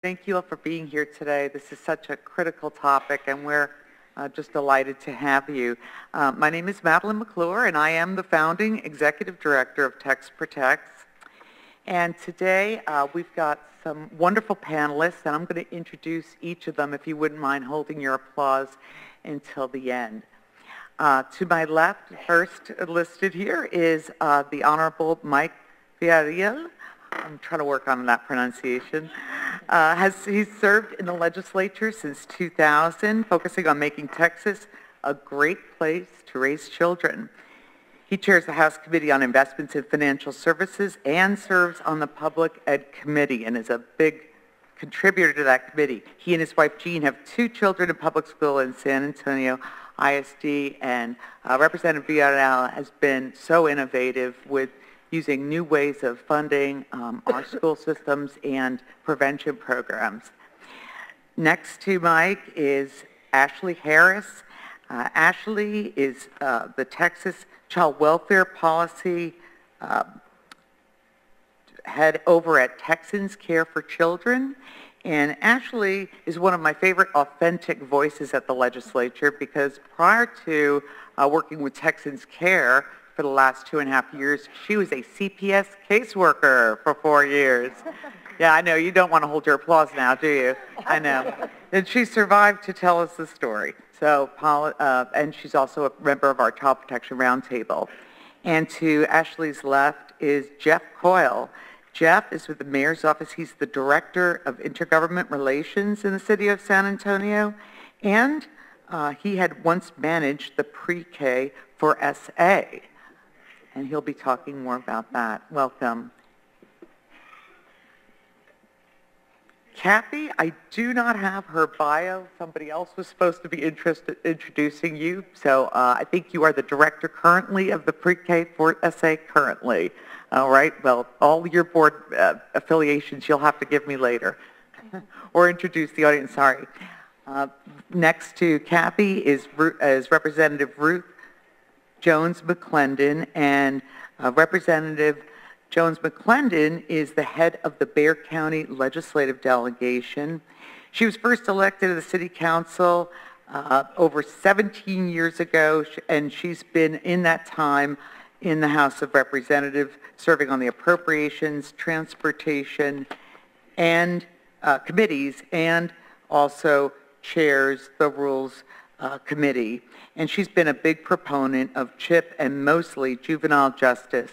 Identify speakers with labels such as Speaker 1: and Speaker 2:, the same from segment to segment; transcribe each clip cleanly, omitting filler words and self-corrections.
Speaker 1: Thank you all for being here today. This is such a critical topic, and we're just delighted to have you. My name is Madeline McClure, and I am the founding executive director of Text Protects. And today we've got some wonderful panelists, and I'm going to introduce each of them, if you wouldn't mind holding your applause until the end. To my left, first listed here is the Honorable Mike Villarreal. I'm trying to work on that pronunciation. He's served in the legislature since 2000, focusing on making Texas a great place to raise children. He chairs the House Committee on Investments in Financial Services and serves on the Public Ed Committee and is a big contributor to that committee. He and his wife Jean have 2 children in public school in San Antonio ISD, and Representative Villarreal has been so innovative with using new ways of funding our school systems and prevention programs. Next to Mike is Ashley Harris. Ashley is the Texas Child Welfare Policy head over at Texans Care for Children. And Ashley is one of my favorite authentic voices at the legislature because prior to working with Texans Care for the last 2.5 years, she was a CPS caseworker for 4 years. Yeah, I know, you don't want to hold your applause now, do you? I know. And she survived to tell us the story. So, and she's also a member of our Child Protection Roundtable. And to Ashley's left is Jeff Coyle. Jeff is with the Mayor's Office. He's the Director of Intergovernment Relations in the City of San Antonio. And he had once managed the pre-K for SA. And he'll be talking more about that. Welcome. Kathy, I do not have her bio. Somebody else was supposed to be introducing you. So I think you are the director currently of the pre-K for SA currently. All right, well, all your board affiliations you'll have to give me later. Or introduce the audience, sorry. Next to Kathy is Representative Ruth Jones McClendon, and Representative Jones McClendon is the head of the Bexar County Legislative Delegation. She was first elected to the City Council over 17 years ago, and she's been in that time in the House of Representatives, serving on the Appropriations, Transportation, and committees, and also chairs the Rules Committee. And she's been a big proponent of CHIP and mostly juvenile justice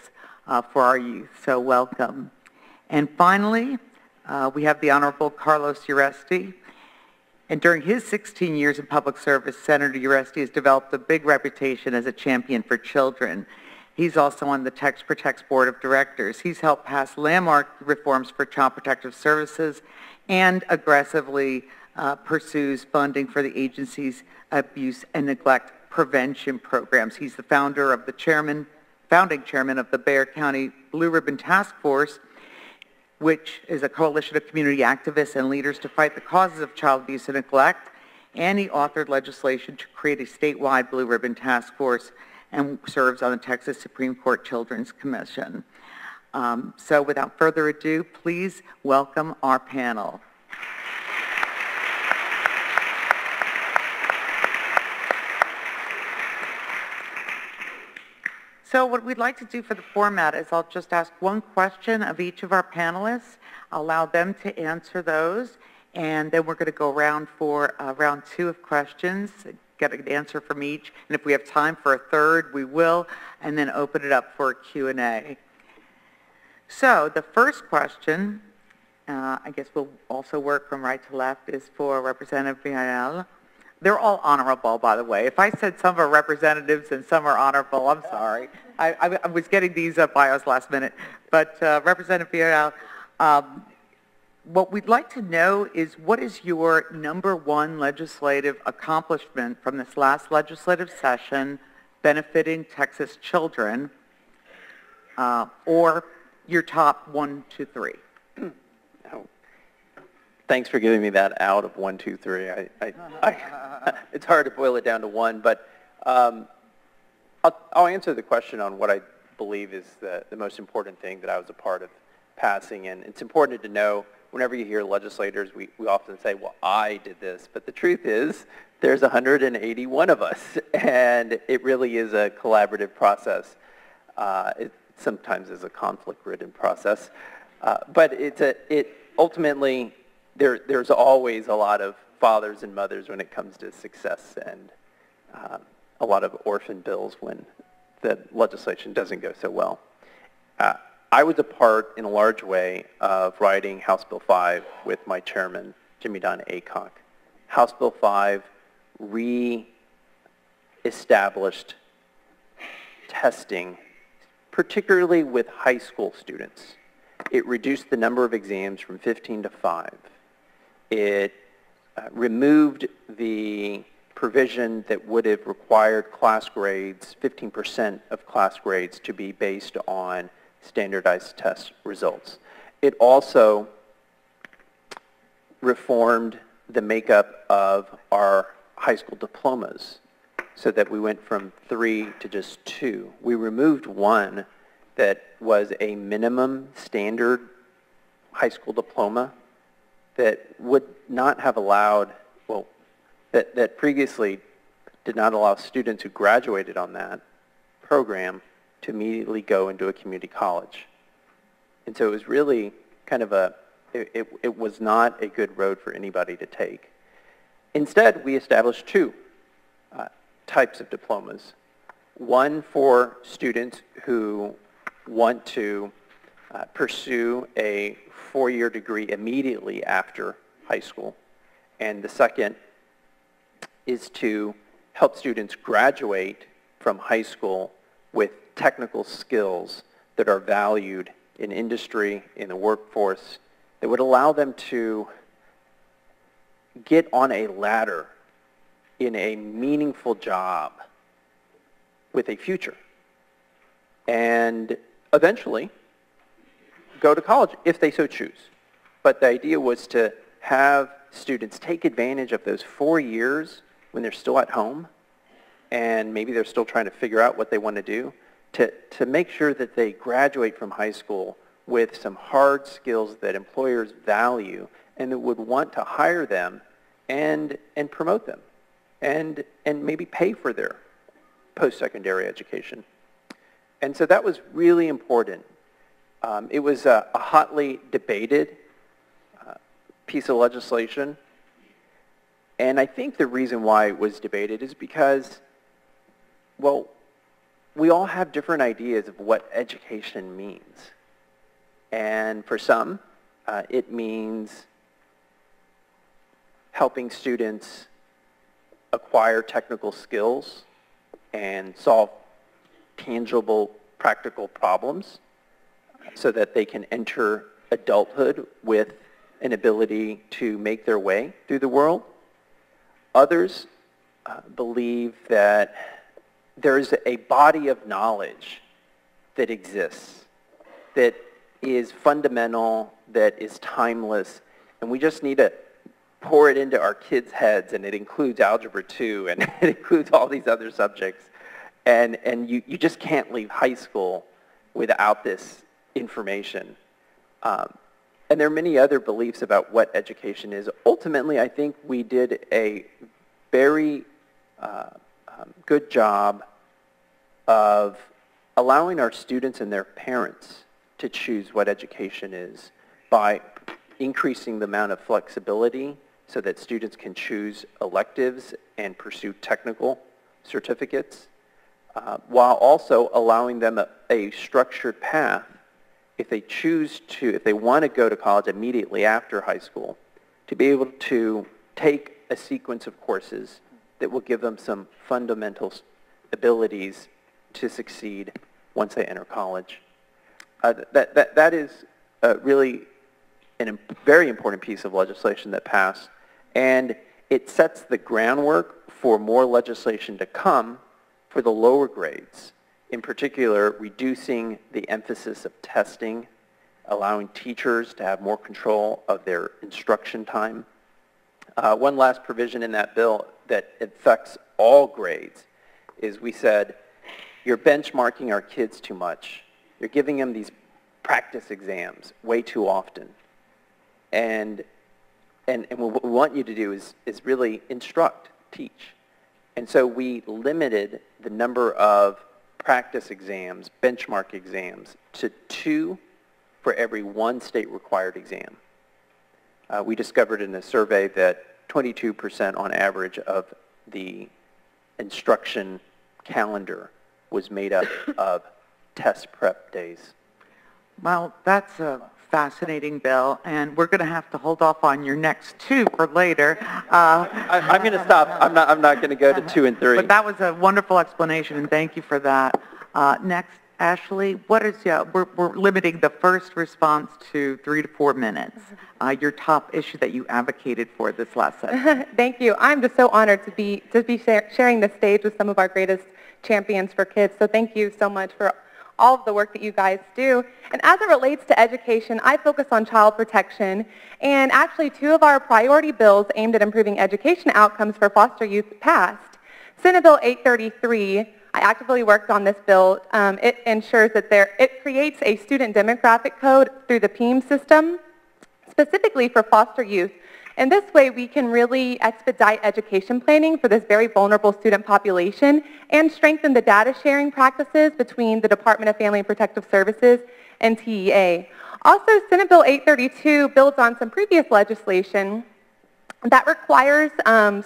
Speaker 1: for our youth. So welcome. And finally, we have the Honorable Carlos Uresti. And during his 16 years in public service, Senator Uresti has developed a big reputation as a champion for children. He's also on the Text Protects Board of Directors. He's helped pass landmark reforms for child protective services and aggressively pursues funding for the agency's abuse and neglect prevention programs. He's the founding chairman of the Bexar County Blue Ribbon Task Force, which is a coalition of community activists and leaders to fight the causes of child abuse and neglect. And he authored legislation to create a statewide Blue Ribbon Task Force and serves on the Texas Supreme Court Children's Commission. So without further ado, please welcome our panel. So what we'd like to do for the format is I'll just ask one question of each of our panelists, allow them to answer those, and then we're going to go around for round 2 of questions, get an answer from each, and if we have time for a third, we will, and then open it up for a Q&A. So the first question, I guess we'll also work from right to left, is for Representative Villarreal. They're all honorable, by the way. If I said some are representatives and some are honorable, I'm sorry. I was getting these bios last minute. But Representative Villarreal, what we'd like to know is what is your #1 legislative accomplishment from this last legislative session benefiting Texas children, or your top 1, 2, 3?
Speaker 2: Thanks for giving me that out of 1, 2, 3. It's hard to boil it down to one, but I'll answer the question on what I believe is the most important thing that I was a part of passing. And it's important to know whenever you hear legislators, we often say, well, I did this. But the truth is, there's 181 of us, and it really is a collaborative process. It sometimes is a conflict-ridden process. But ultimately, there's always a lot of fathers and mothers when it comes to success, and a lot of orphan bills when the legislation doesn't go so well. I was a part, in a large way, of writing House Bill 5 with my chairman, Jimmy Don Aycock. House Bill 5 re-established testing, particularly with high school students. It reduced the number of exams from 15 to 5. It removed the provision that would have required class grades, 15% of class grades, to be based on standardized test results. It also reformed the makeup of our high school diplomas so that we went from 3 to just 2. We removed one that was a minimum standard high school diploma that would not have allowed, well, that previously did not allow students who graduated on that program to immediately go into a community college. And so it was really kind of it was not a good road for anybody to take. Instead, we established 2 types of diplomas. One for students who want to pursue a 4-year degree immediately after high school. And the second is to help students graduate from high school with technical skills that are valued in industry, in the workforce, that would allow them to get on a ladder in a meaningful job with a future, and eventually go to college if they so choose. But the idea was to have students take advantage of those 4 years when they're still at home and maybe they're still trying to figure out what they want to do, to make sure that they graduate from high school with some hard skills that employers value and that would want to hire them and promote them and maybe pay for their post-secondary education. And so that was really important. It was a hotly debated piece of legislation. And I think the reason why it was debated is because, well, we all have different ideas of what education means. And for some, it means helping students acquire technical skills and solve tangible, practical problems so that they can enter adulthood with an ability to make their way through the world. Others believe that there's a body of knowledge that exists, that is fundamental, that is timeless, and we just need to pour it into our kids' heads, and it includes Algebra 2, and it includes all these other subjects. And you just can't leave high school without this information. And there are many other beliefs about what education is. Ultimately, I think we did a very good job of allowing our students and their parents to choose what education is by increasing the amount of flexibility so that students can choose electives and pursue technical certificates, while also allowing them a structured path if they choose to, if they want to go to college immediately after high school, to be able to take a sequence of courses that will give them some fundamental abilities to succeed once they enter college. That is really a very important piece of legislation that passed, and it sets the groundwork for more legislation to come for the lower grades, in particular reducing the emphasis of testing, allowing teachers to have more control of their instruction time. One last provision in that bill that affects all grades is we said, you're benchmarking our kids too much. You're giving them these practice exams way too often. And what we want you to do is really instruct, teach. And so we limited the number of practice exams, benchmark exams, to 2 for every 1 state-required exam. We discovered in a survey that 22% on average of the instruction calendar was made up of test prep days.
Speaker 1: Well, that's a fascinating bill, and we're going to have to hold off on your next 2 for later.
Speaker 2: I'm going to stop. I'm not going to go to 2 and 3.
Speaker 1: But that was a wonderful explanation, and thank you for that. Next, Ashley, what is we're limiting the first response to 3 to 4 minutes. Your top issue that you advocated for this last session.
Speaker 3: Thank you. I'm just so honored to be sharing the stage with some of our greatest champions for kids. So thank you so much for all of the work that you guys do. And as it relates to education, I focus on child protection. And actually, 2 of our priority bills aimed at improving education outcomes for foster youth passed. Senate Bill 833, I actively worked on this bill. It ensures that it creates a student demographic code through the PEAM system, specifically for foster youth. And this way, we can really expedite education planning for this very vulnerable student population and strengthen the data sharing practices between the Department of Family and Protective Services and TEA. Also, Senate Bill 832 builds on some previous legislation that requires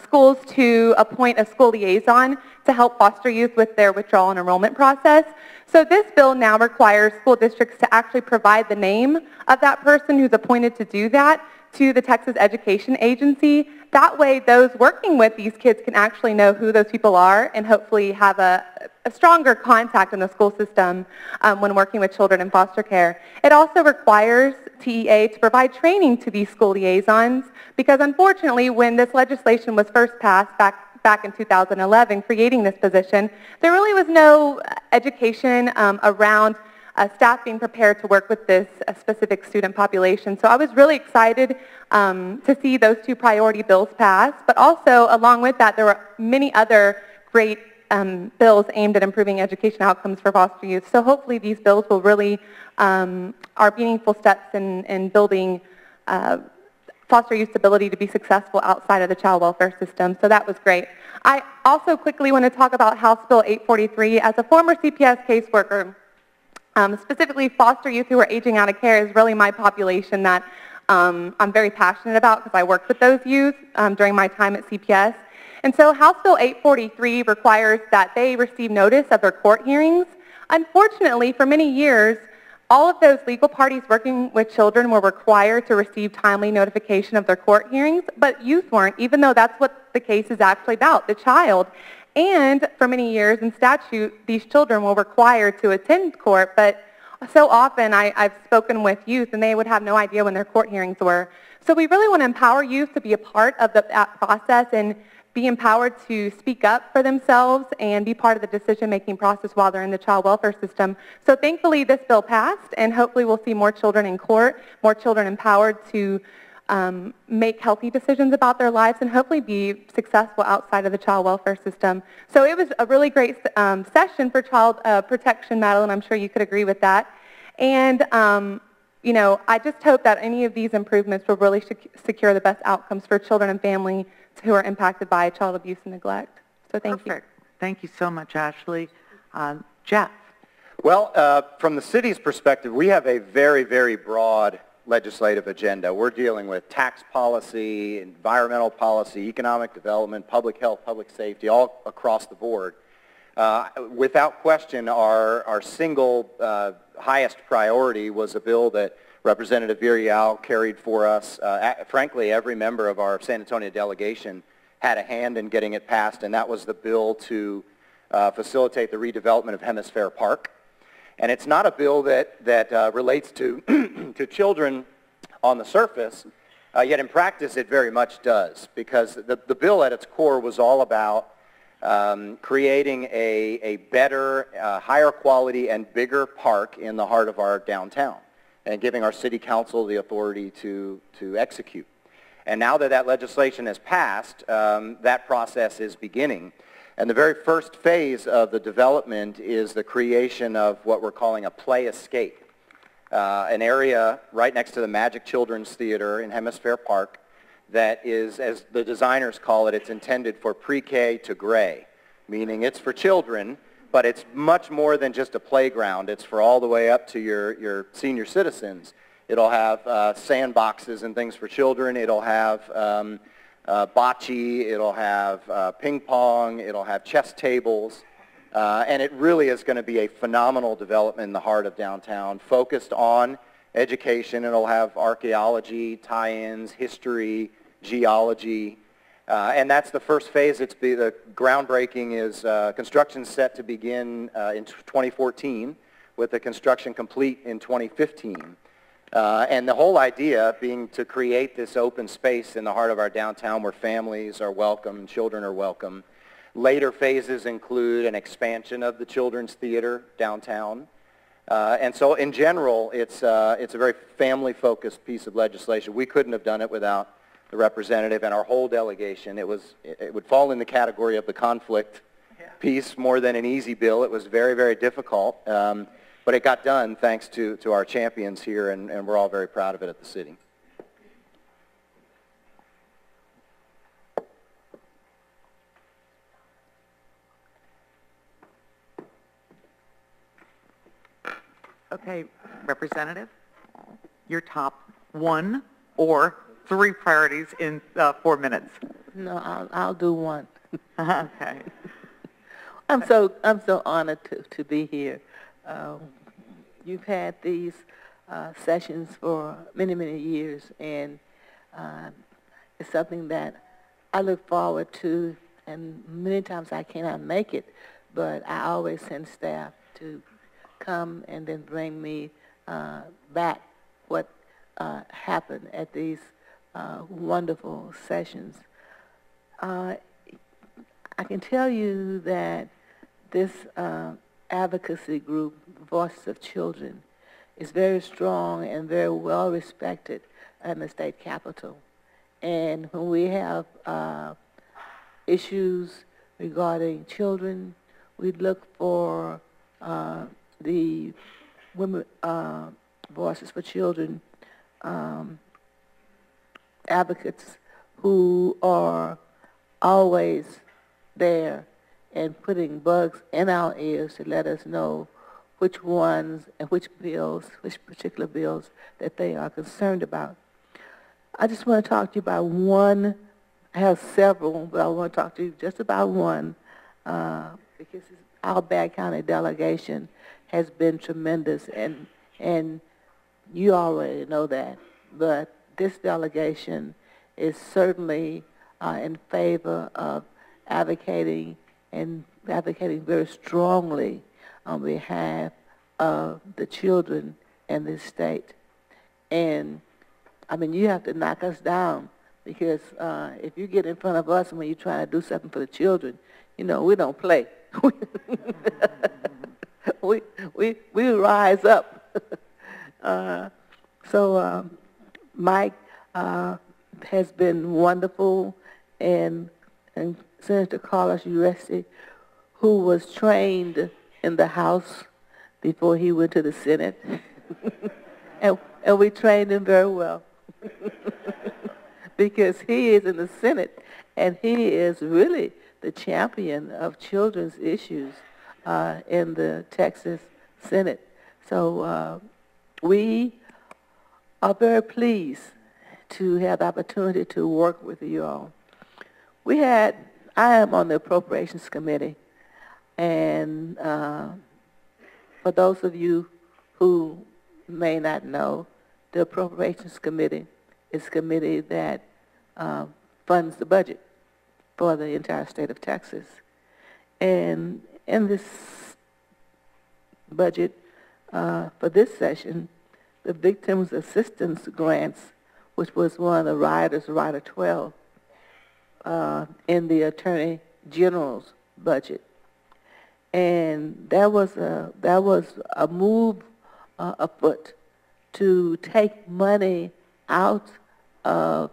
Speaker 3: schools to appoint a school liaison to help foster youth with their withdrawal and enrollment process. So this bill now requires school districts to actually provide the name of that person who's appointed to do that to the Texas Education Agency. That way, those working with these kids can actually know who those people are and hopefully have a stronger contact in the school system when working with children in foster care. It also requires TEA to provide training to these school liaisons because unfortunately, when this legislation was first passed back in 2011, creating this position, there really was no education around staff being prepared to work with this specific student population. So I was really excited to see those 2 priority bills pass, but also along with that, there were many other great bills aimed at improving education outcomes for foster youth. So hopefully these bills will really are meaningful steps in building foster youth's ability to be successful outside of the child welfare system. So that was great. I also quickly want to talk about House Bill 843. As a former CPS caseworker, specifically foster youth who are aging out of care is really my population that I'm very passionate about because I worked with those youth during my time at CPS. And so House Bill 843 requires that they receive notice of their court hearings. Unfortunately, for many years, all of those legal parties working with children were required to receive timely notification of their court hearings, but youth weren't, even though that's what the case is actually about, the child. And for many years in statute, these children were required to attend court, but so often I've spoken with youth and they would have no idea when their court hearings were. So we really want to empower youth to be a part of that process and be empowered to speak up for themselves and be part of the decision-making process while they're in the child welfare system. So thankfully this bill passed, and hopefully we'll see more children in court, more children empowered to make healthy decisions about their lives and hopefully be successful outside of the child welfare system. So it was a really great session for child protection, Madeline. I'm sure you could agree with that. And you know, I just hope that any of these improvements will really secure the best outcomes for children and families who are impacted by child abuse and neglect. So thank you.
Speaker 1: Thank you so much, Ashley. Jeff.
Speaker 4: Well, from the city's perspective, we have a very, very broad legislative agenda. We're dealing with tax policy, environmental policy, economic development, public health, public safety, all across the board. Without question, our single highest priority was a bill that Representative Virial carried for us. Frankly, every member of our San Antonio delegation had a hand in getting it passed, and that was the bill to facilitate the redevelopment of Hemisphere Park. And it's not a bill that relates to, to children on the surface, yet in practice it very much does, because the bill at its core was all about creating a better, higher quality and bigger park in the heart of our downtown and giving our city council the authority to execute. And now that that legislation has passed, that process is beginning. And the very first phase of the development is the creation of what we're calling a play escape. an area right next to the Magic Children's Theater in Hemisphere Park that is, as the designers call it, it's intended for pre-K to gray, meaning it's for children, but it's much more than just a playground. It's for all the way up to your senior citizens. It'll have sandboxes and things for children. It'll have bocce. It'll have ping pong. It'll have chess tables. And it really is going to be a phenomenal development in the heart of downtown, focused on education. It'll have archaeology, tie-ins, history, geology. And that's the first phase. The groundbreaking is construction set to begin in 2014, with the construction complete in 2015. And the whole idea being to create this open space in the heart of our downtown where families are welcome, children are welcome. Later phases include an expansion of the Children's Theater downtown. And so in general, it's a very family-focused piece of legislation. We couldn't have done it without the representative and our whole delegation. It would fall in the category of the conflict piece more than an easy bill. It was very, very difficult. But it got done thanks to our champions here, and we're all very proud of it at the city.
Speaker 1: Okay, Representative, your top 1 or 3 priorities in 4 minutes.
Speaker 5: No, I'll do one.
Speaker 1: Okay.
Speaker 5: I'm so honored to be here. You've had these sessions for many, many years, and it's something that I look forward to, and many times I cannot make it, but I always send staff to come and then bring me back what happened at these wonderful sessions. I can tell you that this advocacy group, Voices of Children, is very strong and very well respected in the state capitol. And when we have issues regarding children, we look for the women, Voices for Children advocates who are always there and putting bugs in our ears to let us know which ones and which bills, which particular bills that they are concerned about. I just want to talk to you about one. I have several, but I want to talk to you just about one because our Bath County delegation has been tremendous, and you already know that. But this delegation is certainly in favor of advocating very strongly on behalf of the children in this state. And, I mean, you have to knock us down because if you get in front of us when you're trying to do something for the children, you know, we don't play. we rise up. So Mike has been wonderful, and Senator Carlos Uresti, who was trained in the House before he went to the Senate, and we trained him very well because he is in the Senate, and he is really the champion of children's issues in the Texas Senate. So we are very pleased to have the opportunity to work with you all. I am on the Appropriations Committee, and for those of you who may not know, the Appropriations Committee is a committee that funds the budget for the entire state of Texas. And in this budget for this session, the Victims Assistance Grants, which was one of the riders, Rider 12, in the Attorney General's budget. And that was a move afoot to take money out of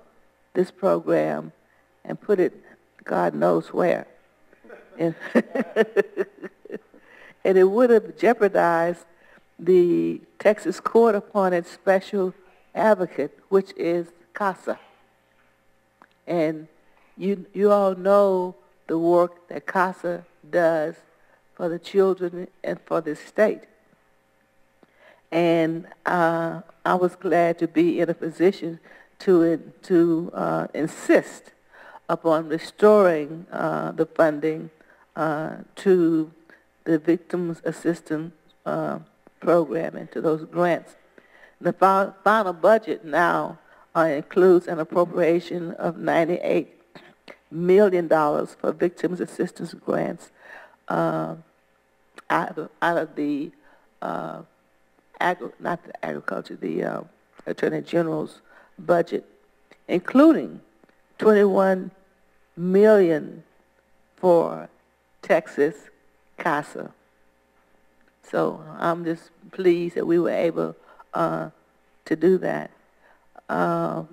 Speaker 5: this program and put it God knows where. And, and it would have jeopardized the Texas court appointed special advocate, which is CASA. And you all know the work that CASA does for the children and for the state. And I was glad to be in a position to insist upon restoring the funding to the Victims Assistance Program and to those grants. The final budget now includes an appropriation of $98 million for victims assistance grants out of the the Attorney General's budget, including $21 million for Texas CASA. So I'm just pleased that we were able to do that. I'm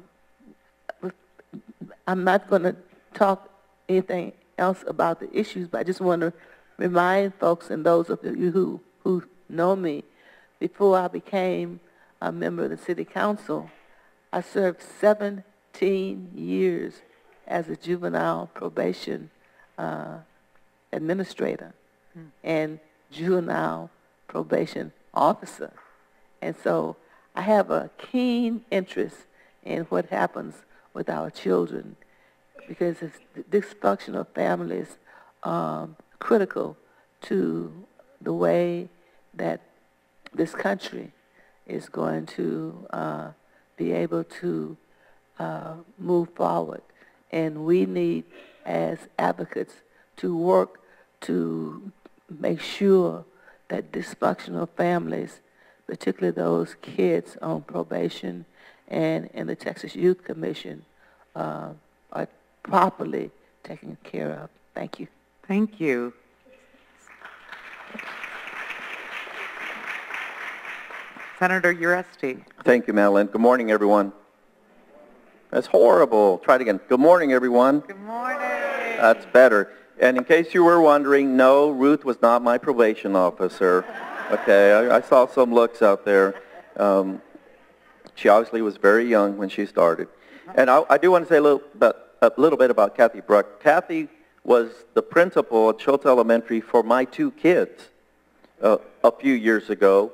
Speaker 5: not going to talk anything else about the issues, but I just want to remind folks and those of you who know me, before I became a member of the City Council, I served 17 years as a juvenile probation administrator and juvenile probation officer. And so I have a keen interest in what happens with our children, because dysfunctional families are critical to the way that this country is going to be able to move forward. And we need, as advocates, to work to make sure that dysfunctional families, particularly those kids on probation and in the Texas Youth Commission, are properly taken care of. Thank you.
Speaker 1: Thank you. Senator Uresti.
Speaker 6: Thank you, Madeline. Good morning, everyone. That's horrible. Try it again. Good morning, everyone.
Speaker 1: Good morning.
Speaker 6: That's better. And in case you were wondering, no, Ruth was not my probation officer. Okay, I saw some looks out there. She obviously was very young when she started. And I do want to say a little bit about Kathy Bruck. Kathy was the principal at Schultz Elementary for my two kids a few years ago.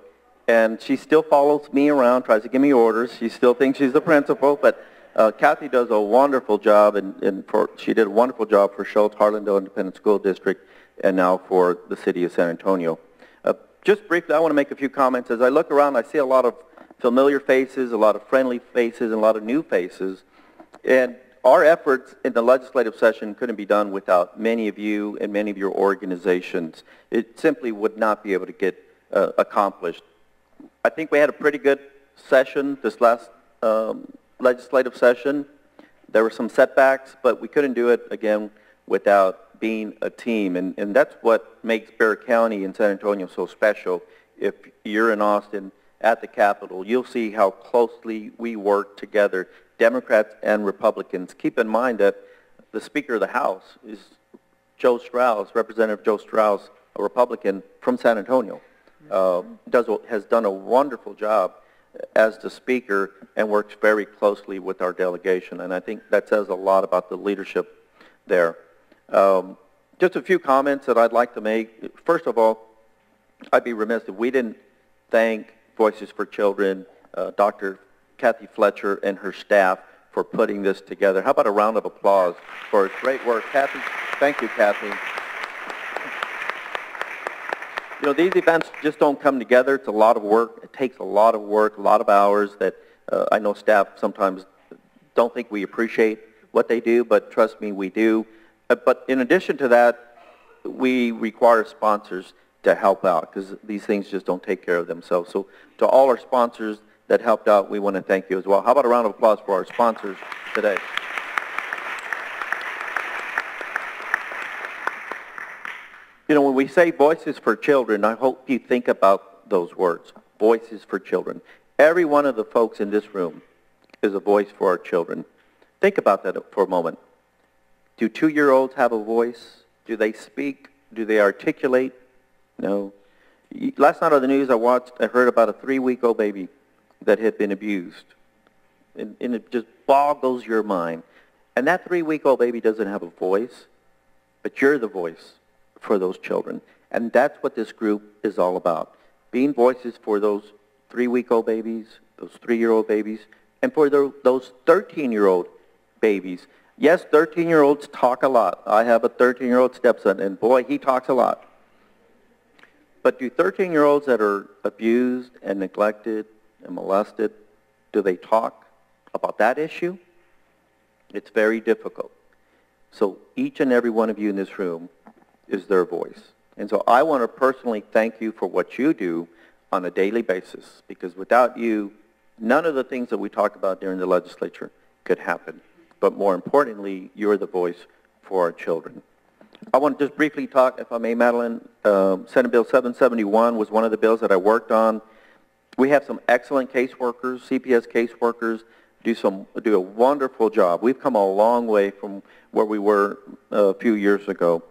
Speaker 6: And she still follows me around, tries to give me orders. She still thinks she's the principal, but Kathy does a wonderful job, she did a wonderful job for Schultz, Harlandale Independent School District, and now for the city of San Antonio. Just briefly, I want to make a few comments. As I look around, I see a lot of familiar faces, a lot of friendly faces, and a lot of new faces. And our efforts in the legislative session couldn't be done without many of you and many of your organizations. It simply would not be able to get accomplished. I think we had a pretty good session this last legislative session. There were some setbacks, but we couldn't do it, again, without being a team. And that's what makes Bexar County and San Antonio so special. If you're in Austin at the Capitol, you'll see how closely we work together, Democrats and Republicans. Keep in mind that the Speaker of the House is Joe Strauss, Representative Joe Strauss, a Republican from San Antonio. Has done a wonderful job as the Speaker and works very closely with our delegation, and I think that says a lot about the leadership there. Just a few comments that I'd like to make. First of all, I'd be remiss if we didn't thank Voices for Children, Dr. Kathy Fletcher and her staff for putting this together. How about a round of applause for great work? Kathy, thank you, Kathy. You know, these events just don't come together. It's a lot of work. It takes a lot of work, a lot of hours that I know staff sometimes don't think we appreciate what they do, but trust me, we do. But in addition to that, we require sponsors to help out because these things just don't take care of themselves. So to all our sponsors that helped out, we want to thank you as well. How about a round of applause for our sponsors today? You know, when we say Voices for Children, I hope you think about those words, Voices for Children. Every one of the folks in this room is a voice for our children. Think about that for a moment. Do 2-year-olds have a voice? Do they speak? Do they articulate? No. Last night on the news, I heard about a 3-week-old baby that had been abused. And it just boggles your mind. And that 3-week-old baby doesn't have a voice, but you're the voice for those children. And that's what this group is all about. Being voices for those 3-week-old babies, those 3-year-old babies, and for those 13-year-old babies. Yes, 13-year-olds talk a lot. I have a 13-year-old stepson, and boy, he talks a lot. But do 13-year-olds that are abused and neglected and molested, do they talk about that issue? It's very difficult. So each and every one of you in this room is their voice. And so I want to personally thank you for what you do on a daily basis, because without you, none of the things that we talk about during the legislature could happen. But more importantly, you're the voice for our children. I want to just briefly talk, if I may, Madeline. Senate Bill 771 was one of the bills that I worked on. We have some excellent caseworkers, CPS caseworkers, do a wonderful job. We've come a long way from where we were a few years ago.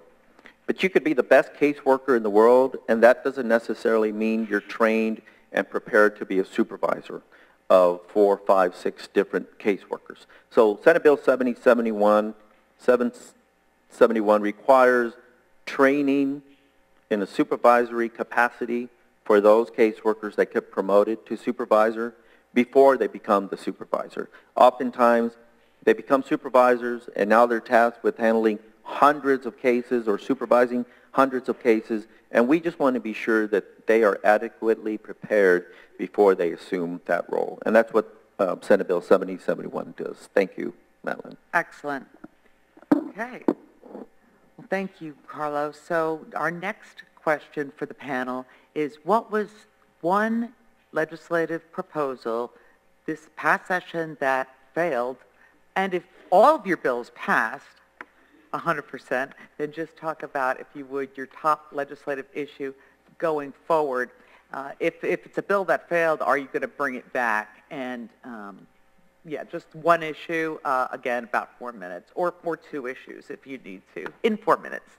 Speaker 6: But you could be the best caseworker in the world, and that doesn't necessarily mean you're trained and prepared to be a supervisor of 4, 5, 6 different caseworkers. So Senate Bill 771 requires training in a supervisory capacity for those caseworkers that get promoted to supervisor before they become the supervisor. Oftentimes, they become supervisors, and now they're tasked with handling hundreds of cases or supervising hundreds of cases, and we just want to be sure that they are adequately prepared before they assume that role. And that's what Senate Bill 7071 does. Thank you, Madeline.
Speaker 1: Excellent. Okay. Well, thank you, Carlos. So our next question for the panel is, what was one legislative proposal this past session that failed? And if all of your bills passed 100%, then just talk about, if you would, your top legislative issue going forward. If it's a bill that failed, are you going to bring it back? And yeah, just one issue, again, about 4 minutes, or 2 issues if you need to, in 4 minutes.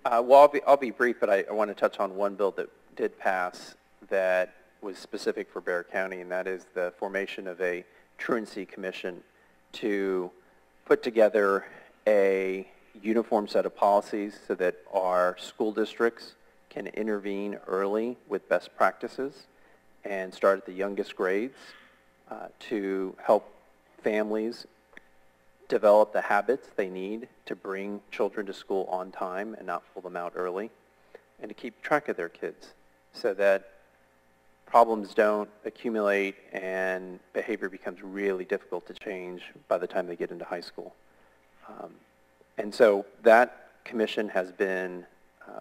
Speaker 2: Well, I'll be brief, but I want to touch on one bill that did pass that was specific for Bexar County, and that is the formation of a truancy commission to put together a uniform set of policies so that our school districts can intervene early with best practices and start at the youngest grades to help families develop the habits they need to bring children to school on time and not pull them out early, and to keep track of their kids so that problems don't accumulate and behavior becomes really difficult to change by the time they get into high school. And so that commission has been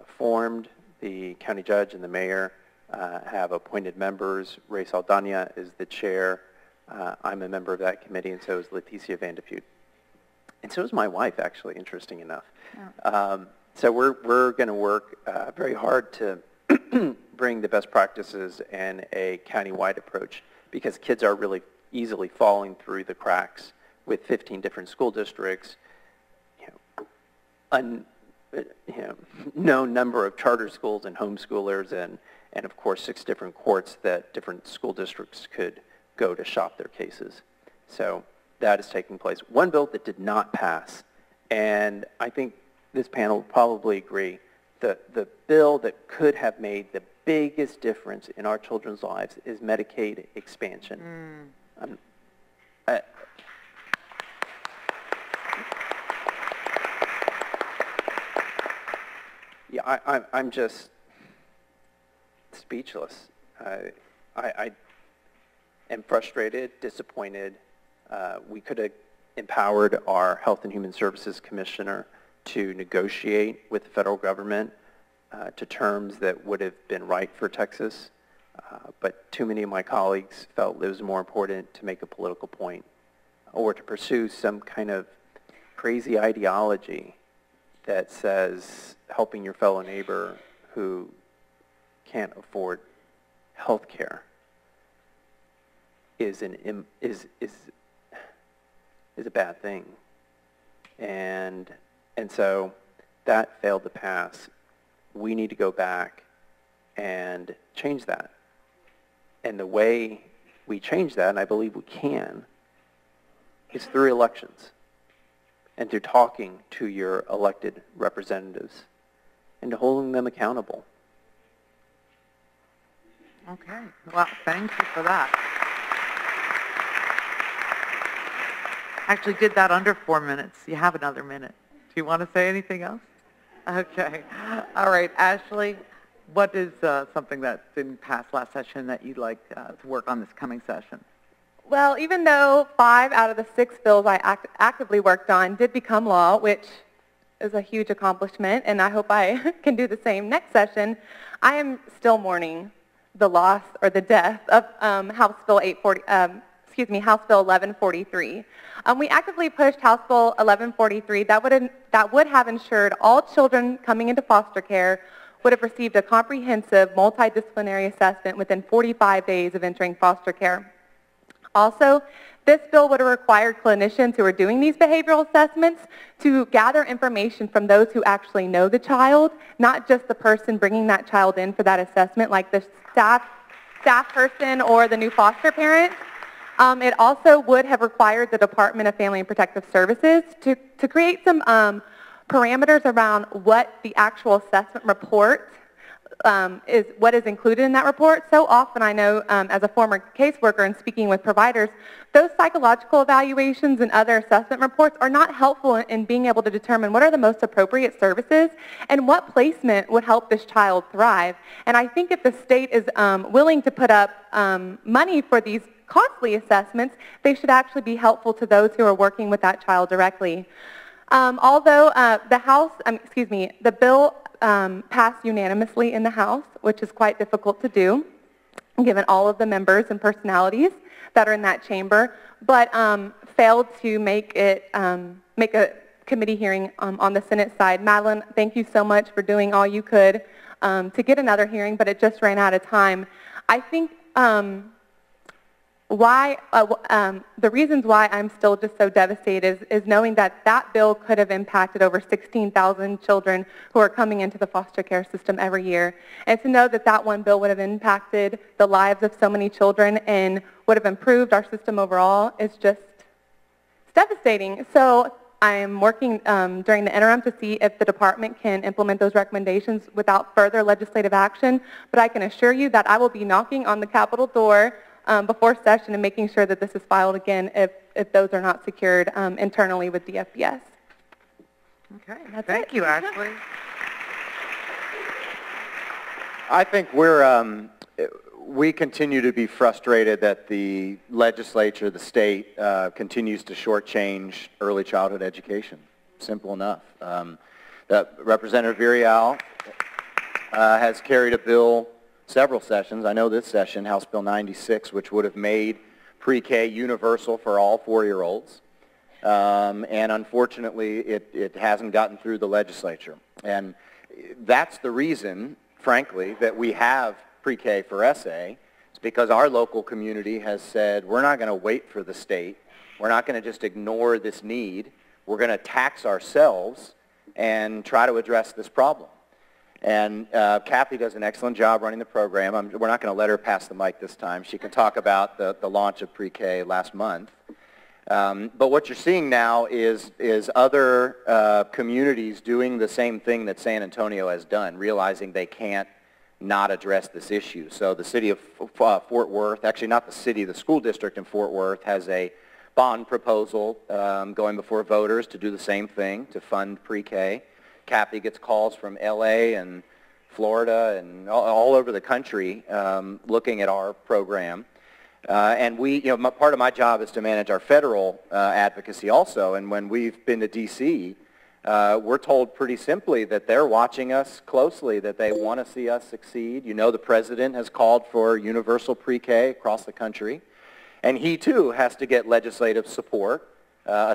Speaker 2: formed. The county judge and the mayor have appointed members. Ray Saldana is the chair. I'm a member of that committee, and so is Leticia Vandepute. And so is my wife, actually, interesting enough. Oh. So we're going to work very hard to bring the best practices and a county-wide approach, because kids are really easily falling through the cracks with 15 different school districts, known number of charter schools and homeschoolers, and of course 6 different courts that different school districts could go to shop their cases. So that is taking place. One bill that did not pass, and I think this panel will probably agree, the bill that could have made the biggest difference in our children's lives is Medicaid expansion. Yeah, I'm just speechless. I am frustrated, disappointed. We could have empowered our Health and Human Services Commissioner to negotiate with the federal government to terms that would have been right for Texas, but too many of my colleagues felt it was more important to make a political point or to pursue some kind of crazy ideology that says helping your fellow neighbor who can't afford health care is a bad thing. And so that failed to pass. We need to go back and change that. And the way we change that, and I believe we can, is through elections and through talking to your elected representatives and to holding them accountable.
Speaker 1: Okay. Well, thank you for that. Actually did that under 4 minutes. You have another minute. Do you want to say anything else? Okay. All right. Ashley, what is something that didn't pass last session that you'd like to work on this coming session?
Speaker 3: Well, even though 5 out of the 6 bills I actively worked on did become law, which is a huge accomplishment, and I hope I can do the same next session, I am still mourning the loss or the death of House Bill 1143. We actively pushed House Bill 1143 that would have ensured all children coming into foster care would have received a comprehensive multidisciplinary assessment within 45 days of entering foster care. Also, this bill would have required clinicians who are doing these behavioral assessments to gather information from those who actually know the child, not just the person bringing that child in for that assessment, like the staff person or the new foster parent. It also would have required the Department of Family and Protective Services to create some parameters around what the actual assessment report is, what is included in that report. So often I know as a former caseworker and speaking with providers, those psychological evaluations and other assessment reports are not helpful in being able to determine what are the most appropriate services and what placement would help this child thrive. And I think if the state is willing to put up money for these costly assessments, they should actually be helpful to those who are working with that child directly. Although the bill passed unanimously in the House, which is quite difficult to do, given all of the members and personalities that are in that chamber, but failed to make a committee hearing on the Senate side. Madeline, thank you so much for doing all you could to get another hearing, but it just ran out of time. I think the reasons why I'm still just so devastated is knowing that that bill could have impacted over 16,000 children who are coming into the foster care system every year. And to know that that one bill would have impacted the lives of so many children and would have improved our system overall is just devastating. So I'm working during the interim to see if the department can implement those recommendations without further legislative action. But I can assure you that I will be knocking on the Capitol door before session and making sure that this is filed again if those are not secured internally with the FPS.
Speaker 1: Okay, thank you, Ashley.
Speaker 4: I think we continue to be frustrated that the legislature, the state, continues to shortchange early childhood education. Simple enough. Representative Virial has carried a bill several sessions. I know this session, House Bill 96, which would have made pre-K universal for all 4-year-olds. And unfortunately, it hasn't gotten through the legislature. And that's the reason, frankly, that we have pre-K for SA. It's because our local community has said, we're not going to wait for the state. We're not going to just ignore this need. We're going to tax ourselves and try to address this problem. And Kathy does an excellent job running the program. We're not going to let her pass the mic this time. She can talk about the launch of pre-K last month. But what you're seeing now is other communities doing the same thing that San Antonio has done, realizing they can't not address this issue. So the city of Fort Worth, actually not the city, the school district in Fort Worth has a bond proposal going before voters to do the same thing, to fund pre-K. Kathy gets calls from LA and Florida and all over the country looking at our program. And part of my job is to manage our federal advocacy also. And when we've been to DC, we're told pretty simply that they're watching us closely, that they want to see us succeed. You know, the president has called for universal pre-K across the country. And he too has to get legislative support, a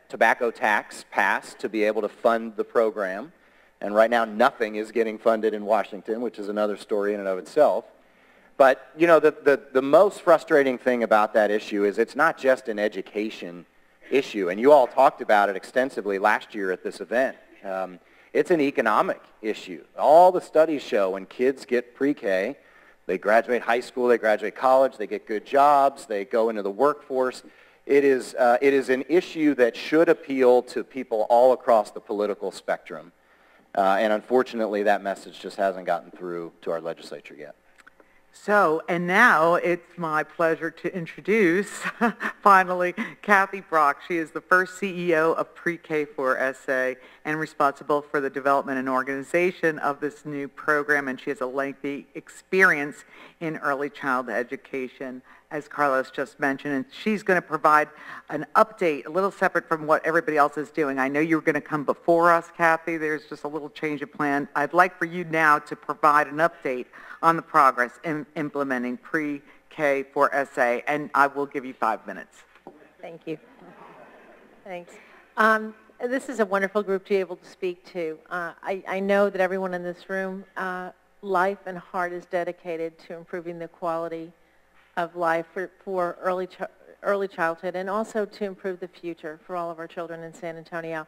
Speaker 4: tobacco tax passed to be able to fund the program. And right now nothing is getting funded in Washington, which is another story in and of itself. But, you know, the most frustrating thing about that issue is it's not just an education issue. And you all talked about it extensively last year at this event. It's an economic issue. All the studies show when kids get pre-K, they graduate high school, they graduate college, they get good jobs, they go into the workforce. It is an issue that should appeal to people all across the political spectrum. And unfortunately, that message just hasn't gotten through to our legislature yet.
Speaker 1: So, and now it's my pleasure to introduce, finally, Kathy Brock. She is the first CEO of Pre-K for SA and responsible for the development and organization of this new program, and she has a lengthy experience in early childhood education, as Carlos just mentioned, and she's going to provide an update, a little separate from what everybody else is doing. I know you were going to come before us, Kathy. There's just a little change of plan. I'd like for you now to provide an update on the progress in implementing Pre-K for SA, and I will give you 5 minutes.
Speaker 7: Thank you. Thanks. This is a wonderful group to be able to speak to. I know that everyone in this room, life and heart is dedicated to improving the quality of life for early childhood and also to improve the future for all of our children in San Antonio.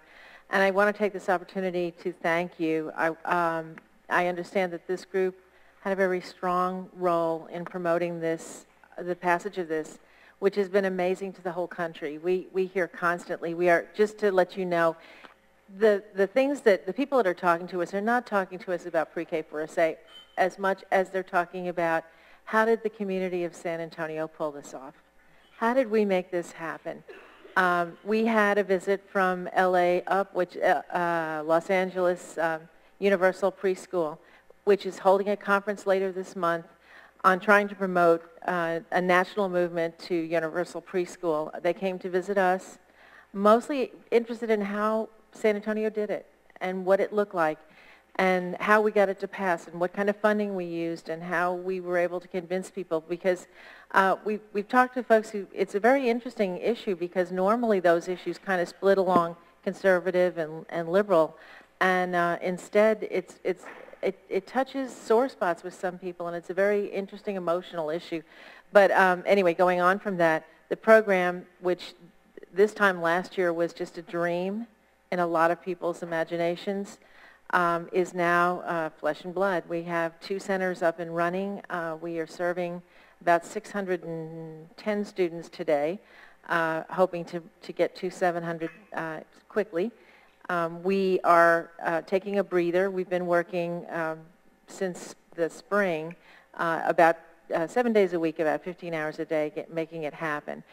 Speaker 7: And I want to take this opportunity to thank you. I understand that this group had a very strong role in promoting this, the passage of this, which has been amazing to the whole country. We hear constantly, we are, just to let you know, the things that, the people that are talking to us are not talking to us about Pre-K for SA as much as they're talking about how did the community of San Antonio pull this off? How did we make this happen? We had a visit from LA up, which Los Angeles Universal Preschool, which is holding a conference later this month on trying to promote a national movement to universal preschool. They came to visit us, mostly interested in how San Antonio did it and what it looked like and how we got it to pass and what kind of funding we used and how we were able to convince people, because we've talked to folks who, it's a very interesting issue because normally those issues kind of split along conservative and liberal, and instead it touches sore spots with some people, and it's a very interesting emotional issue. But anyway, going on from that, the program, which this time last year was just a dream in a lot of people's imaginations, is now flesh and blood. We have 2 centers up and running. We are serving about 610 students today, hoping to get to 700 quickly. We are taking a breather. We've been working since the spring about 7 days a week, about 15 hours a day, making it happen.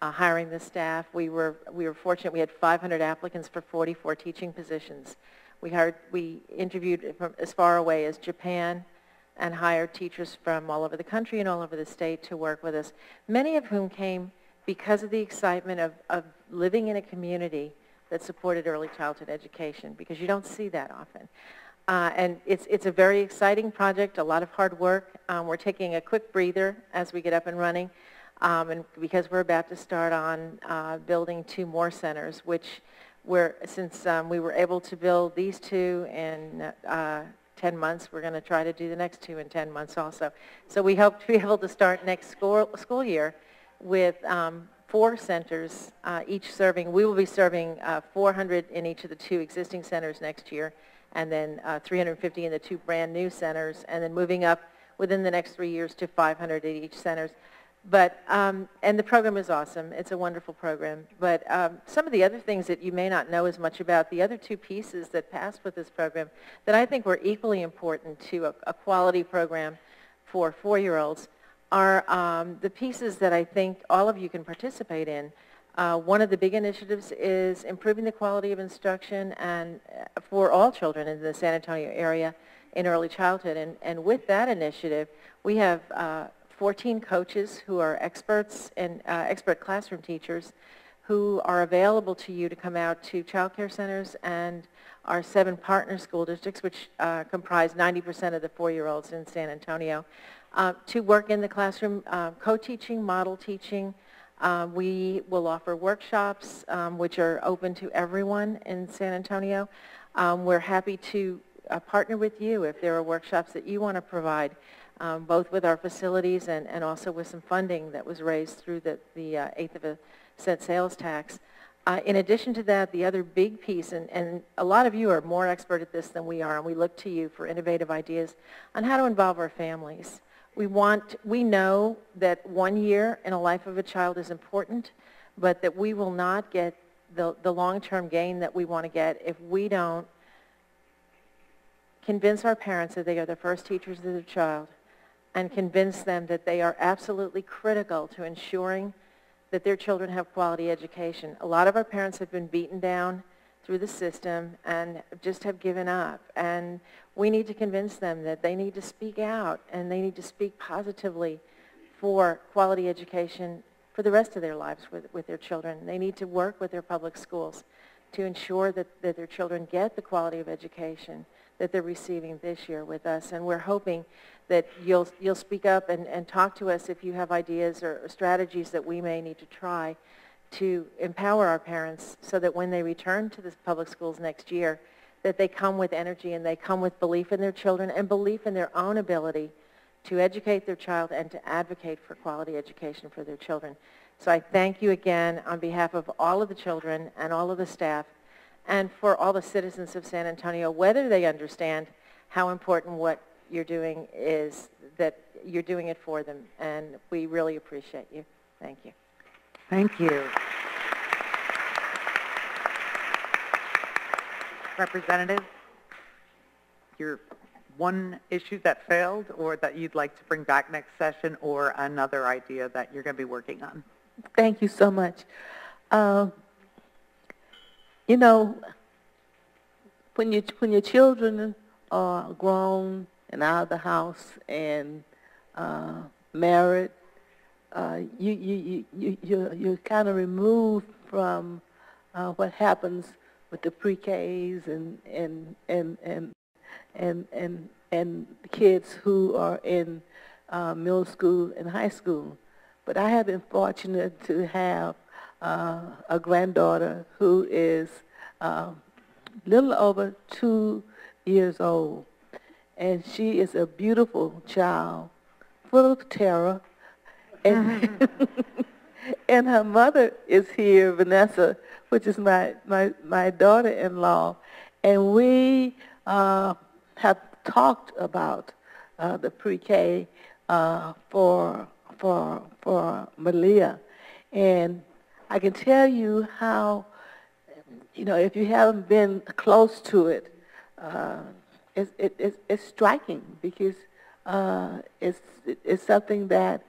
Speaker 7: Hiring the staff. We were fortunate. We had 500 applicants for 44 teaching positions. We interviewed from as far away as Japan and hired teachers from all over the country and all over the state to work with us, many of whom came because of the excitement of living in a community that supported early childhood education, because you don't see that often. And it's a very exciting project, a lot of hard work. We're taking a quick breather as we get up and running, and because we're about to start on building 2 more centers, which since we were able to build these 2 in 10 months, we're going to try to do the next 2 in 10 months also. So we hope to be able to start next school year with 4 centers, each serving. We will be serving 400 in each of the 2 existing centers next year, and then 350 in the 2 brand new centers, and then moving up within the next 3 years to 500 at each centers. But, and the program is awesome. It's a wonderful program. But some of the other things that you may not know as much about, the other 2 pieces that passed with this program that I think were equally important to a quality program for 4-year-olds are the pieces that I think all of you can participate in. One of the big initiatives is improving the quality of instruction and for all children in the San Antonio area in early childhood. And with that initiative, we have 14 coaches who are experts and expert classroom teachers who are available to you to come out to child care centers and our 7 partner school districts, which comprise 90% of the 4-year-olds in San Antonio, to work in the classroom, co-teaching, model teaching. We will offer workshops which are open to everyone in San Antonio. We're happy to partner with you if there are workshops that you want to provide, both with our facilities and also with some funding that was raised through the 1/8 of a cent sales tax. In addition to that, the other big piece, and a lot of you are more expert at this than we are, and we look to you for innovative ideas on how to involve our families. We know that 1 year in a life of a child is important, but that we will not get the long-term gain that we want to get if we don't convince our parents that they are the first teachers of their child and convince them that they are absolutely critical to ensuring that their children have quality education. A lot of our parents have been beaten down through the system and just have given up. And we need to convince them that they need to speak out and they need to speak positively for quality education for the rest of their lives with their children. They need to work with their public schools to ensure that their children get the quality of education that they're receiving this year with us. And we're hoping that you'll speak up and talk to us if you have ideas or strategies that we may need to try to empower our parents so that when they return to the public schools next year, that they come with energy and they come with belief in their children and belief in their own ability to educate their child and to advocate for quality education for their children. So I thank you again on behalf of all of the children and all of the staff and for all the citizens of San Antonio, whether they understand how important what you're doing is, that you're doing it for them. And we really appreciate you. Thank you.
Speaker 1: Thank you. Representative, your one issue that failed or that you'd like to bring back next session or another idea that you're going to be working on?
Speaker 5: Thank you so much. You know, when your children are grown and out of the house and married, you're kind of removed from what happens with the pre-Ks and kids who are in middle school and high school. But I have been fortunate to have a granddaughter who is little over 2 years old. And she is a beautiful child, full of terror. And, and her mother is here, Vanessa, which is my daughter-in-law. And we have talked about the pre-K for Malia. And I can tell you how, you know, if you haven't been close to it, it's striking because it's something that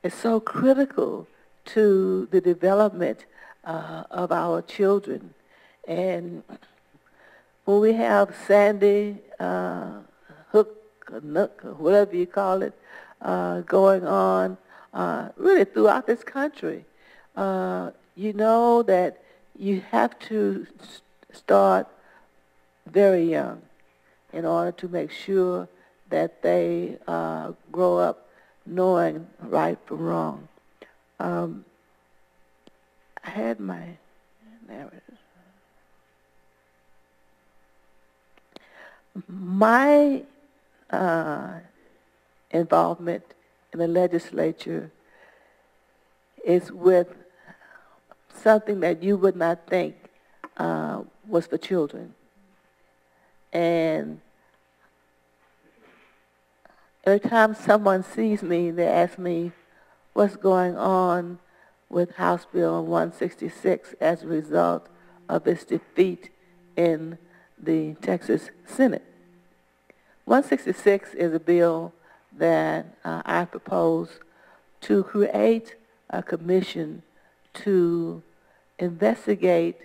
Speaker 5: is so critical to the development of our children. And when we have Sandy, Hook, or Nook, or whatever you call it, going on really throughout this country, you know that you have to start very young in order to make sure that they grow up knowing right from wrong. I had my narrative. My involvement in the legislature is with something that you would not think was for children. And every time someone sees me, they ask me what's going on with House Bill 166 as a result of its defeat in the Texas Senate. 166 is a bill that I propose to create a commission to investigate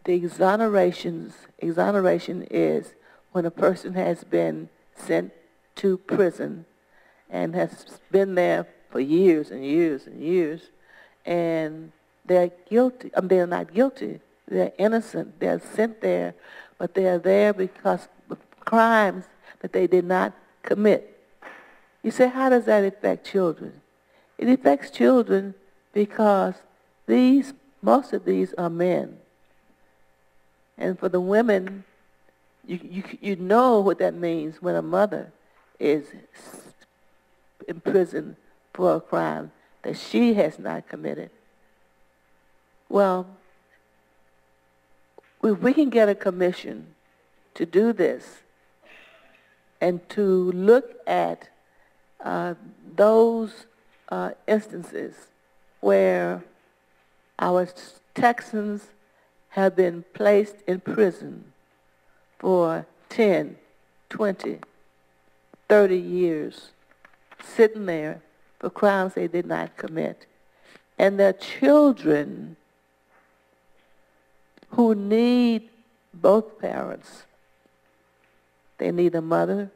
Speaker 5: the exonerations. Exoneration is when a person has been sent to prison and has been there for years and years and years, and they're guilty. They're not guilty. They're innocent. They're sent there, but they're there because of crimes that they did not commit. You say, how does that affect children? It affects children because most of these are men. And for the women, you know what that means when a mother is in prison for a crime that she has not committed. Well, if we can get a commission to do this and to look at those instances where our Texans have been placed in prison for 10, 20, 30 years, sitting there for crimes they did not commit. And their children who need both parents. They need a mother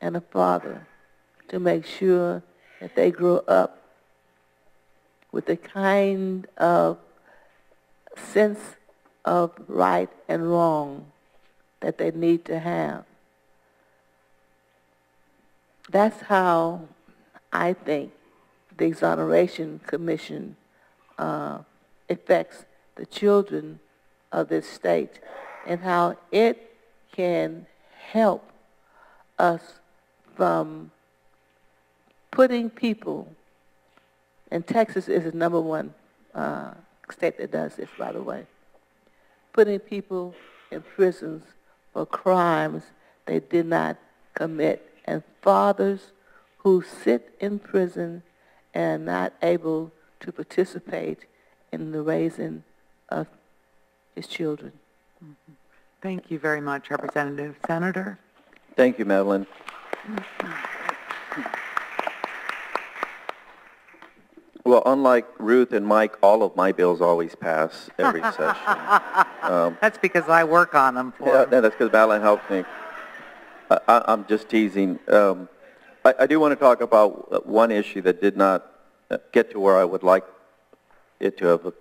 Speaker 5: and a father to make sure that they grow up with the kind of sense of right and wrong that they need to have. That's how I think the Exoneration Commission affects the children of this state and how it can help us from putting people, and Texas is the number one state that does this, by the way, putting people in prisons for crimes they did not commit, and fathers who sit in prison and are not able to participate in the raising of his children.
Speaker 1: Mm-hmm. Thank you very much, Representative. Senator?
Speaker 6: Thank you, Madeline. Well, unlike Ruth and Mike, all of my bills always pass every session.
Speaker 1: That's because I work on them for
Speaker 6: Yeah, that's because Madeline helps me. I'm just teasing. I do want to talk about one issue that did not get to where I would like it to have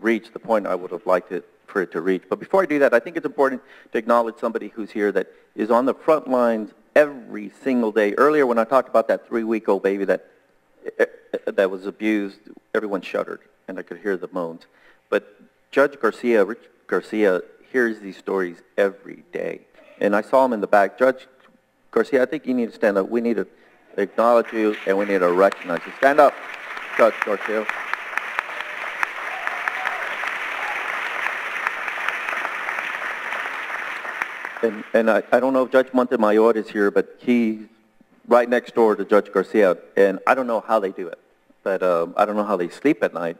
Speaker 6: reached, the point I would have liked it for it to reach. But before I do that, I think it's important to acknowledge somebody who's here that is on the front lines every single day. Earlier when I talked about that 3-week-old baby that was abused, everyone shuddered, and I could hear the moans. But Judge Garcia, Rich Garcia, hears these stories every day. And I saw him in the back. Judge Garcia, I think you need to stand up. We need to acknowledge you, and we need to recognize you. Stand up, Judge Garcia. And I don't know if Judge Montemayor is here, but he's right next door to Judge Garcia, and I don't know how they do it, but I don't know how they sleep at night,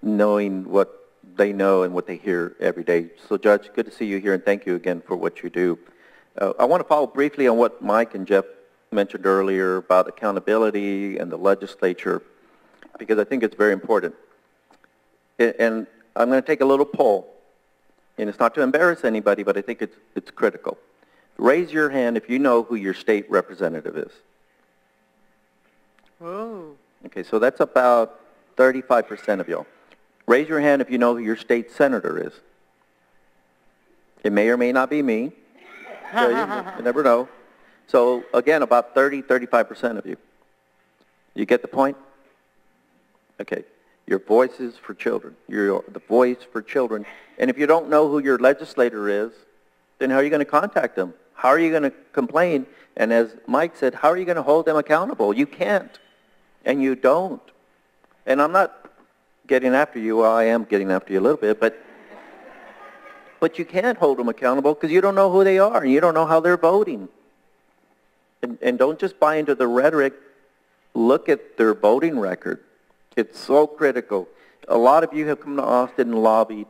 Speaker 6: knowing what they know and what they hear every day. So, Judge, good to see you here, and thank you again for what you do. I want to follow briefly on what Mike and Jeff mentioned earlier about accountability and the legislature, because I think it's very important. And I'm going to take a little poll, and it's not to embarrass anybody, but I think it's critical. Raise your hand if you know who your state representative is.
Speaker 1: Whoa.
Speaker 6: Okay, so that's about 35% of y'all. Raise your hand if you know who your state senator is. It may or may not be me. So you never know. So again, about 35% of you. You get the point? Okay. Your voice is for children. You're the voice for children. And if you don't know who your legislator is, then how are you going to contact them? How are you going to complain? And as Mike said, how are you going to hold them accountable? You can't. And you don't. And I'm not getting after you. Well, I am getting after you a little bit, but you can't hold them accountable because you don't know who they are and you don't know how they're voting. And don't just buy into the rhetoric. Look at their voting record. It's so critical. A lot of you have come to Austin and lobbied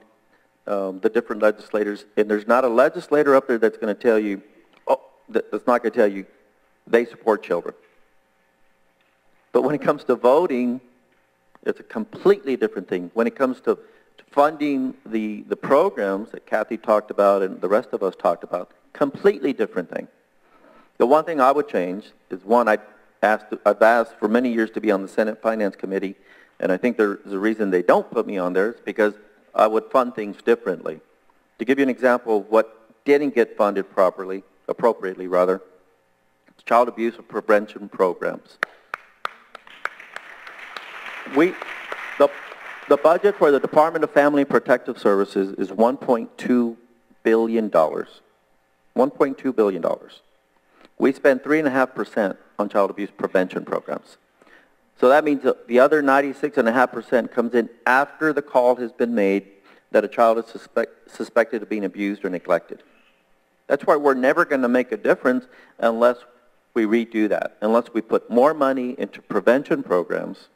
Speaker 6: the different legislators, and there's not a legislator up there that's going to tell you, that's not going to tell you they support children. But when it comes to voting, it's a completely different thing. When it comes to funding the programs that Kathy talked about and the rest of us talked about, completely different thing. The one thing I would change is, one, I've asked for many years to be on the Senate Finance Committee, and I think there's a reason they don't put me on there. It's because I would fund things differently. To give you an example of what didn't get funded appropriately, child abuse prevention programs. The budget for the Department of Family and Protective Services is $1.2 billion. $1.2 billion. We spend 3.5% on child abuse prevention programs. So that means that the other 96.5% comes in after the call has been made that a child is suspected of being abused or neglected. That's why we're never going to make a difference unless we redo that, unless we put more money into prevention programs.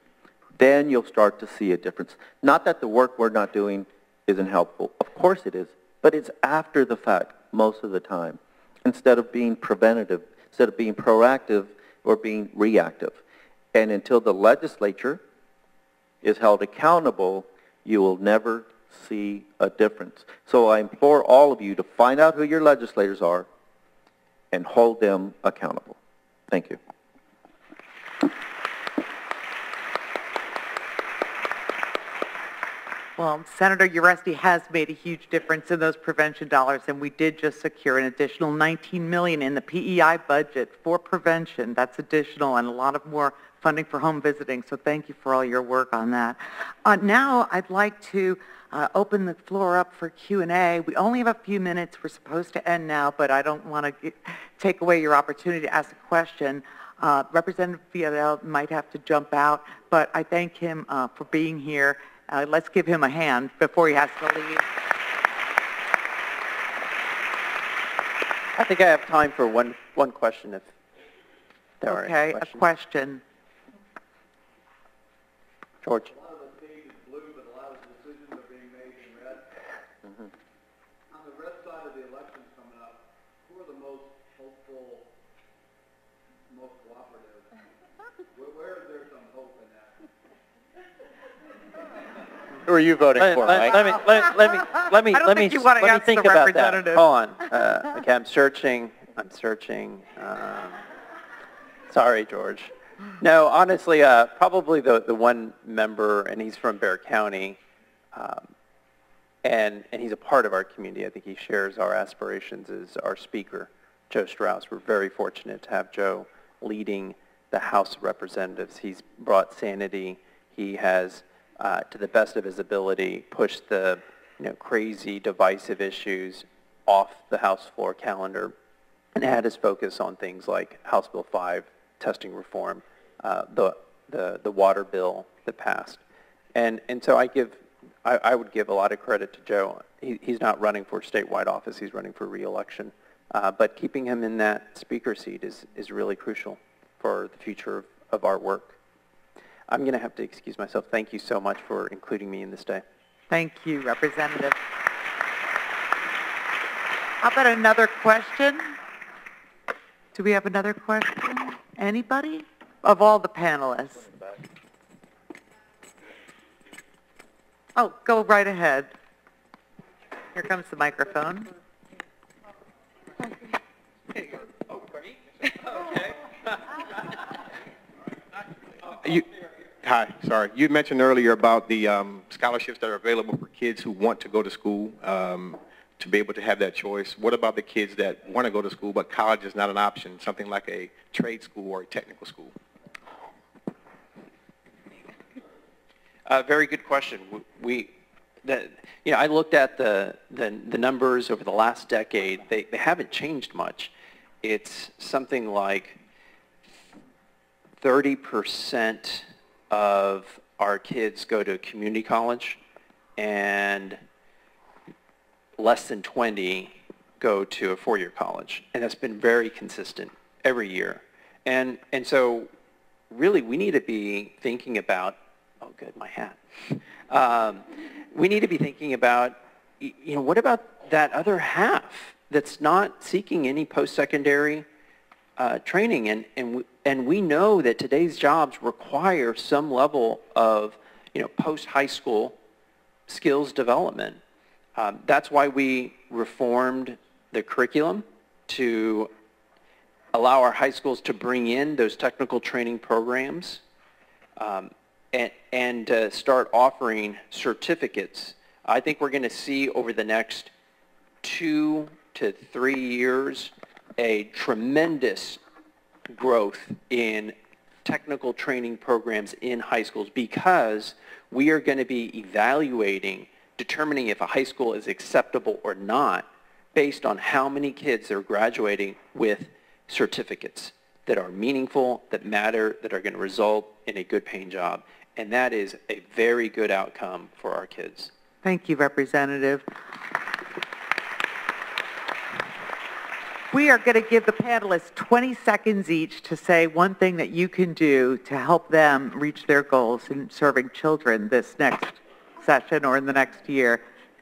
Speaker 6: Then you'll start to see a difference. Not that the work we're not doing isn't helpful. Of course it is. But it's after the fact most of the time, instead of being preventative, instead of being proactive or being reactive. And until the legislature is held accountable, you will never see a difference. So I implore all of you to find out who your legislators are and hold them accountable. Thank you.
Speaker 1: Well, Senator Uresti has made a huge difference in those prevention dollars, and we did just secure an additional $19 million in the PEI budget for prevention. That's additional, and a lot of more funding for home visiting, so thank you for all your work on that. Now I'd like to open the floor up for Q&A. We only have a few minutes. We're supposed to end now, but I don't want to take away your opportunity to ask a question. Representative Fiedel might have to jump out, but I thank him for being here. Let's give him a hand before he has to leave.
Speaker 2: I think I have time for one question if there are any
Speaker 1: Okay,
Speaker 2: questions.
Speaker 1: a question.
Speaker 2: George.
Speaker 8: A lot of the page is blue, but a lot of decisions are being made in red. On the red side of the elections coming up, who are the most hopeful, most cooperative? Where is there some hope in that?
Speaker 2: Who are you voting for, Mike?
Speaker 1: I don't think you want to ask
Speaker 2: think
Speaker 1: the
Speaker 2: about that.
Speaker 1: representative.
Speaker 2: Hold on. Okay, I'm searching. Sorry, George. No, honestly, probably the one member, and he's from Bexar County, and he's a part of our community. I think he shares our aspirations, is our speaker, Joe Strauss. We're very fortunate to have Joe leading the House of Representatives. He's brought sanity. He has, to the best of his ability, pushed the crazy, divisive issues off the House floor calendar and had his focus on things like House Bill 5, testing reform, the water bill that passed. And so I would give a lot of credit to Joe. He's not running for statewide office, he's running for re-election. But keeping him in that speaker seat is really crucial for the future of our work. I'm going to have to excuse myself. Thank you so much for including me in this day.
Speaker 1: Thank you, Representative. How about another question? Do we have another question? Anybody? Of all the panelists. Oh, go right ahead. Here comes the microphone.
Speaker 9: Hi, sorry. You mentioned earlier about the scholarships that are available for kids who want to go to school, to be able to have that choice. What about the kids that want to go to school but college is not an option, something like a trade school or a technical school?
Speaker 2: Very good question. I looked at the numbers over the last decade. They haven't changed much. It's something like 30% of our kids go to community college, and less than 20 go to a four-year college. And that's been very consistent every year. And so really we need to be thinking about, oh good, my hat. We need to be thinking about, what about that other half that's not seeking any post-secondary training? And we know that today's jobs require some level of, post-high school skills development. That's why we reformed the curriculum to allow our high schools to bring in those technical training programs and start offering certificates. I think we're going to see over the next 2 to 3 years a tremendous growth in technical training programs in high schools, because we are going to be evaluating, determining if a high school is acceptable or not based on how many kids are graduating with certificates. that are meaningful, that matter, that are going to result in a good paying job. And that is a very good outcome for our kids.
Speaker 1: Thank you, Representative. We are going to give the panelists 20 seconds each to say one thing that you can do to help them reach their goals in serving children this next session or in the next year.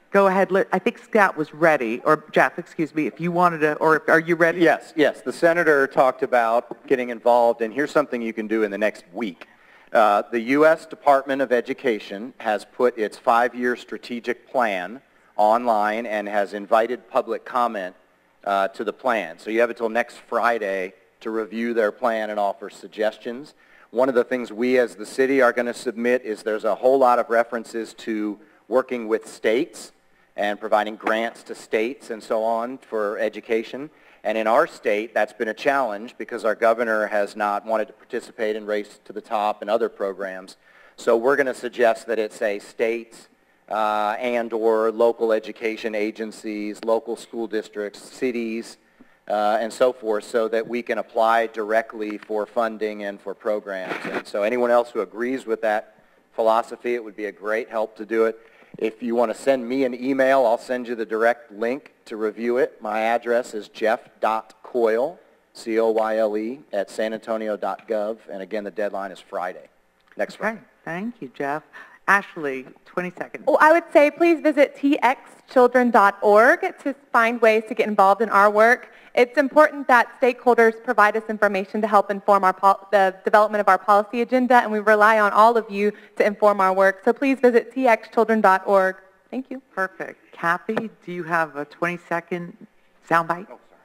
Speaker 1: Go ahead. I think Scott was ready, or Jeff, excuse me, if you wanted to, or are you ready?
Speaker 4: Yes, yes. The senator talked about getting involved, and here's something you can do in the next week. The U.S. Department of Education has put its 5-year strategic plan online and has invited public comment to the plan. So you have until next Friday to review their plan and offer suggestions. One of the things we as the city are going to submit is there's a whole lot of references to working with states and providing grants to states and so on for education. And in our state, that's been a challenge because our governor has not wanted to participate in Race to the Top and other programs. So we're going to suggest that it say states and or local education agencies, local school districts, cities, and so forth, so that we can apply directly for funding and for programs. And so anyone else who agrees with that philosophy, it would be a great help to do it. If you want to send me an email, I'll send you the direct link to review it. My address is jeff.coyle, C-O-Y-L-E, at sanantonio.gov. And again, the deadline is Friday, next Friday.
Speaker 1: Okay. Thank you, Jeff. Ashley, 20 seconds.
Speaker 3: Well, I would say please visit txchildren.org to find ways to get involved in our work. It's important that stakeholders provide us information to help inform the development of our policy agenda, and we rely on all of you to inform our work. So please visit txchildren.org. Thank you.
Speaker 1: Perfect. Kathy, do you have a 20-second soundbite?
Speaker 4: Oh, sorry.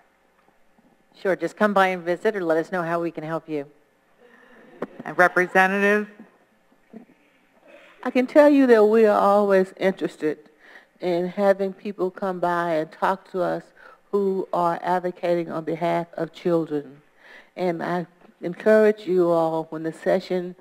Speaker 7: Sure, just come by and visit or let us know how we can help you.
Speaker 1: And Representative?
Speaker 5: I can tell you that we are always interested in having people come by and talk to us who are advocating on behalf of children. And I encourage you all when the session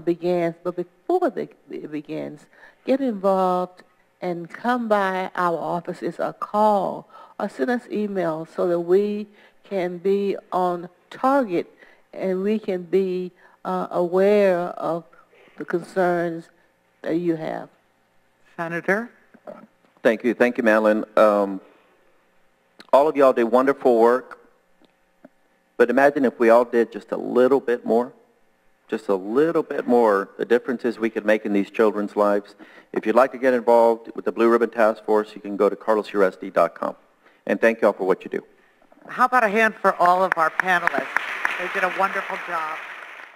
Speaker 5: begins, but before it begins, get involved and come by our offices or call or send us emails so that we can be on target and we can be aware of the concerns that you have.
Speaker 1: Senator?
Speaker 6: Thank you, Madeline. All of y'all did wonderful work, but imagine if we all did just a little bit more, the differences we could make in these children's lives. If you'd like to get involved with the Blue Ribbon Task Force, you can go to carlosuresti.com. And thank y'all for what you do.
Speaker 1: How about a hand for all of our panelists? They did a wonderful job.